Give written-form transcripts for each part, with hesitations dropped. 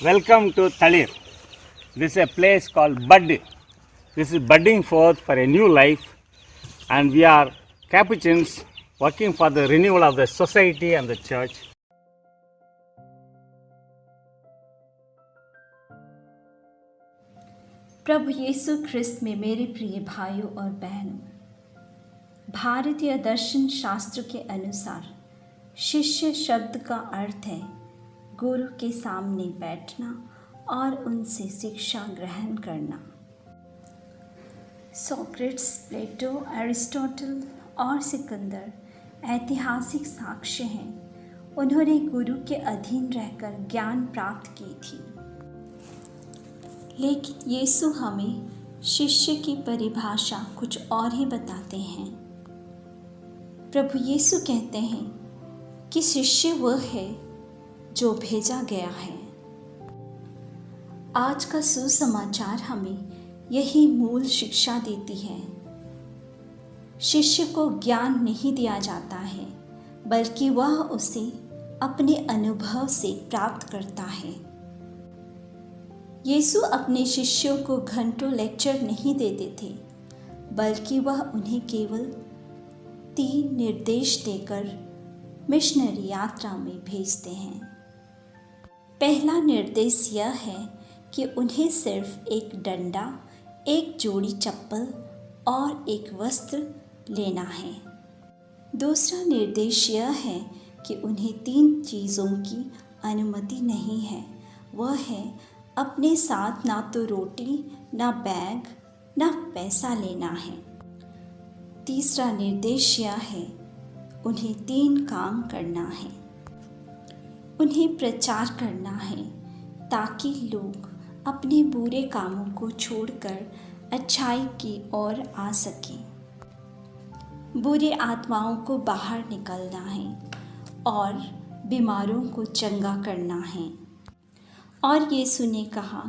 Welcome to Talir. This is a place called Bud. This is budding forth for a new life, and we are Capuchins working for the renewal of the society and the church. प्रभु यीशु ख्रिस्त में मेरे प्रिय भाइयों और बहनों, भारतीय दर्शन शास्त्र के अनुसार शिष्य शब्द का अर्थ है गुरु के सामने बैठना और उनसे शिक्षा ग्रहण करना। सोक्रेट्स, प्लेटो, एरिस्टोटल और सिकंदर ऐतिहासिक साक्ष्य हैं। उन्होंने गुरु के अधीन रहकर ज्ञान प्राप्त की थी। लेकिन यीशु हमें शिष्य की परिभाषा कुछ और ही बताते हैं। प्रभु यीशु कहते हैं कि शिष्य वह है जो भेजा गया है। आज का सुसमाचार हमें यही मूल शिक्षा देती है। शिष्य को ज्ञान नहीं दिया जाता है, बल्कि वह उसे अपने अनुभव से प्राप्त करता है। यीशु अपने शिष्यों को घंटों लेक्चर नहीं देते थे, बल्कि वह उन्हें केवल 3 निर्देश देकर मिशनरी यात्रा में भेजते हैं। पहला निर्देश यह है कि उन्हें सिर्फ एक डंडा, एक जोड़ी चप्पल और एक वस्त्र लेना है। दूसरा निर्देश यह है कि उन्हें 3 चीज़ों की अनुमति नहीं है। वह है अपने साथ ना तो रोटी, ना बैग, ना पैसा लेना है। तीसरा निर्देश यह है उन्हें 3 काम करना है। उन्हें प्रचार करना है ताकि लोग अपने बुरे कामों को छोड़कर अच्छाई की ओर आ सकें। बुरी आत्माओं को बाहर निकलना है और बीमारों को चंगा करना है। और यीशु ने कहा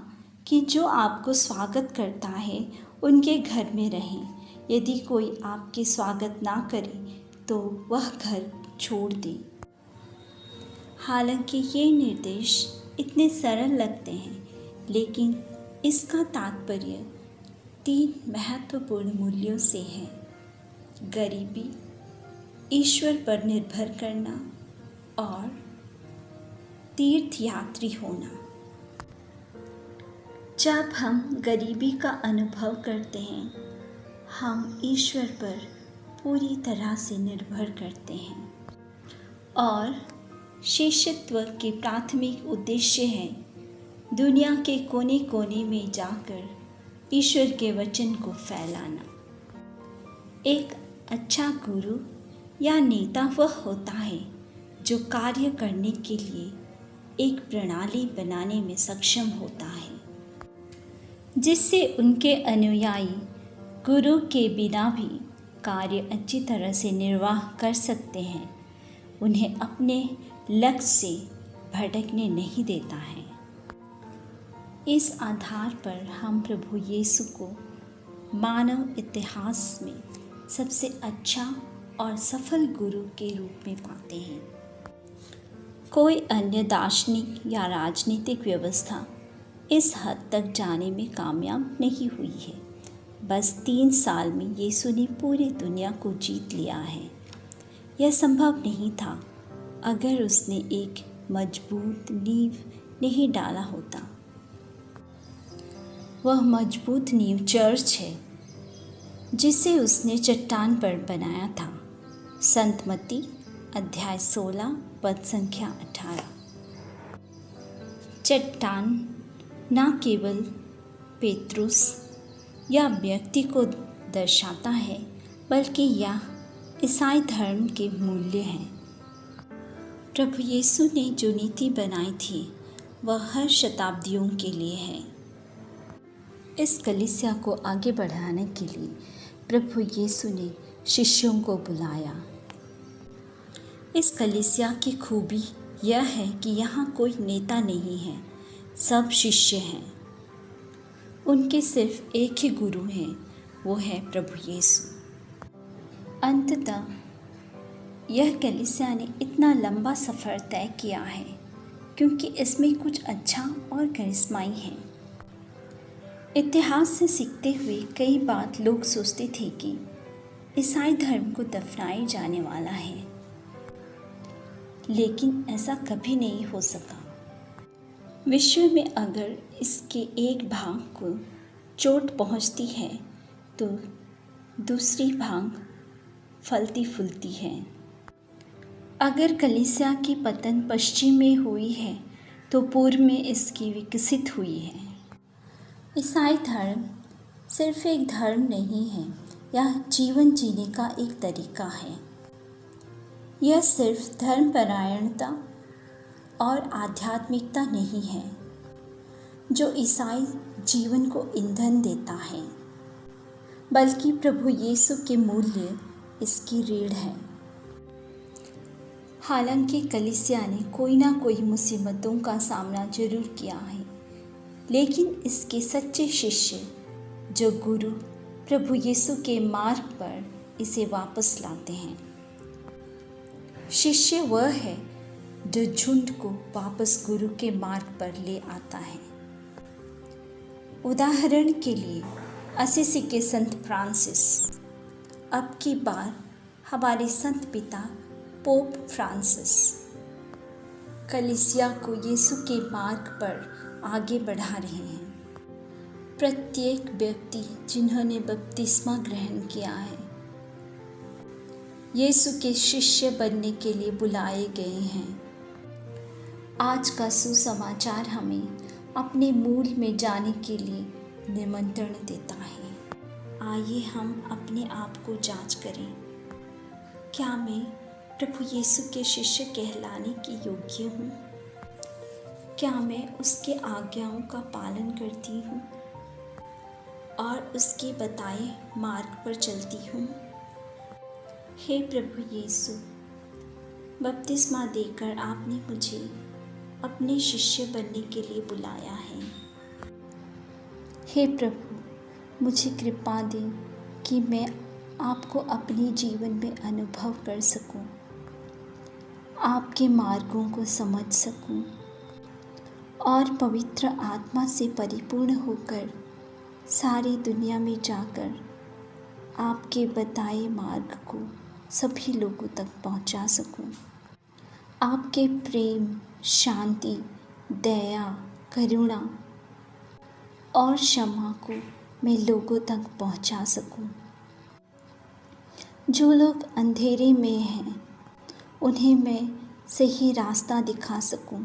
कि जो आपको स्वागत करता है उनके घर में रहें। यदि कोई आपके स्वागत ना करे तो वह घर छोड़ दे। हालांकि ये निर्देश इतने सरल लगते हैं, लेकिन इसका तात्पर्य 3 महत्वपूर्ण मूल्यों से है: गरीबी, ईश्वर पर निर्भर करना और तीर्थयात्री होना। जब हम गरीबी का अनुभव करते हैं, हम ईश्वर पर पूरी तरह से निर्भर करते हैं। और शिष्यत्व के प्राथमिक उद्देश्य है दुनिया के कोने कोने में जाकर ईश्वर के वचन को फैलाना। एक अच्छा गुरु या नेता वह होता है जो कार्य करने के लिए एक प्रणाली बनाने में सक्षम होता है, जिससे उनके अनुयायी गुरु के बिना भी कार्य अच्छी तरह से निर्वाह कर सकते हैं। उन्हें अपने लक्ष्य से भटकने नहीं देता है। इस आधार पर हम प्रभु यीशु को मानव इतिहास में सबसे अच्छा और सफल गुरु के रूप में पाते हैं। कोई अन्य दार्शनिक या राजनीतिक व्यवस्था इस हद तक जाने में कामयाब नहीं हुई है। बस 3 साल में यीशु ने पूरी दुनिया को जीत लिया है। यह संभव नहीं था अगर उसने एक मजबूत नींव नहीं डाला होता। वह मजबूत नींव चर्च है, जिसे उसने चट्टान पर बनाया था। संत मत्ती अध्याय 16 पद संख्या 18। चट्टान न केवल पेत्रुस या व्यक्ति को दर्शाता है, बल्कि यह ईसाई धर्म के मूल्य हैं। प्रभु यीशु ने जो नीति बनाई थी वह हर शताब्दियों के लिए है। इस कलीसिया को आगे बढ़ाने के लिए प्रभु यीशु ने शिष्यों को बुलाया। इस कलीसिया की खूबी यह है कि यहाँ कोई नेता नहीं है, सब शिष्य हैं। उनके सिर्फ एक ही गुरु हैं, वो है प्रभु यीशु। अंततः यह कलीसिया ने इतना लंबा सफ़र तय किया है क्योंकि इसमें कुछ अच्छा और करिश्माई है। इतिहास से सीखते हुए कई बार लोग सोचते थे कि ईसाई धर्म को दफनाया जाने वाला है, लेकिन ऐसा कभी नहीं हो सका। विश्व में अगर इसके एक भाग को चोट पहुंचती है तो दूसरी भाग फलती फूलती है। अगर कलीसिया की पतन पश्चिम में हुई है तो पूर्व में इसकी विकसित हुई है। ईसाई धर्म सिर्फ एक धर्म नहीं है, यह जीवन जीने का एक तरीका है। यह सिर्फ धर्मपरायणता और आध्यात्मिकता नहीं है जो ईसाई जीवन को ईंधन देता है, बल्कि प्रभु यीशु के मूल्य इसकी रीढ़ है। हालांकि कलीसिया ने कोई ना कोई मुसीबतों का सामना जरूर किया है, लेकिन इसके सच्चे शिष्य जो गुरु प्रभु यीशु के मार्ग पर इसे वापस लाते हैं। शिष्य वह है जो झुंड को वापस गुरु के मार्ग पर ले आता है। उदाहरण के लिए असीसी के संत फ्रांसिस, अब की बार हमारे संत पिता पोप फ्रांसिस कलीसिया को यीशु के मार्ग पर आगे बढ़ा रहे हैं। प्रत्येक व्यक्ति जिन्होंने बपतिस्मा ग्रहण किया है यीशु के शिष्य बनने के लिए बुलाए गए हैं। आज का सुसमाचार हमें अपने मूल में जाने के लिए निमंत्रण देता है। आइए हम अपने आप को जांच करें। क्या मैं प्रभु यीशु के शिष्य कहलाने की योग्य हूँ? क्या मैं उसके आज्ञाओं का पालन करती हूँ और उसके बताए मार्ग पर चलती हूँ? हे प्रभु यीशु, बपतिस्मा देकर आपने मुझे अपने शिष्य बनने के लिए बुलाया है। हे प्रभु, मुझे कृपा दें कि मैं आपको अपने जीवन में अनुभव कर सकूं, आपके मार्गों को समझ सकूं और पवित्र आत्मा से परिपूर्ण होकर सारी दुनिया में जाकर आपके बताए मार्ग को सभी लोगों तक पहुंचा सकूं। आपके प्रेम, शांति, दया, करुणा और क्षमा को मैं लोगों तक पहुंचा सकूं। जो लोग अंधेरे में हैं उन्हें मैं सही रास्ता दिखा सकूं।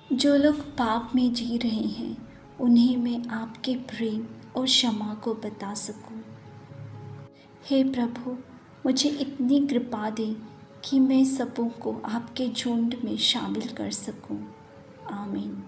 जो लोग पाप में जी रहे हैं उन्हें मैं आपके प्रेम और क्षमा को बता सकूं। हे प्रभु, मुझे इतनी कृपा दें कि मैं सबों को आपके झुंड में शामिल कर सकूं। आमीन।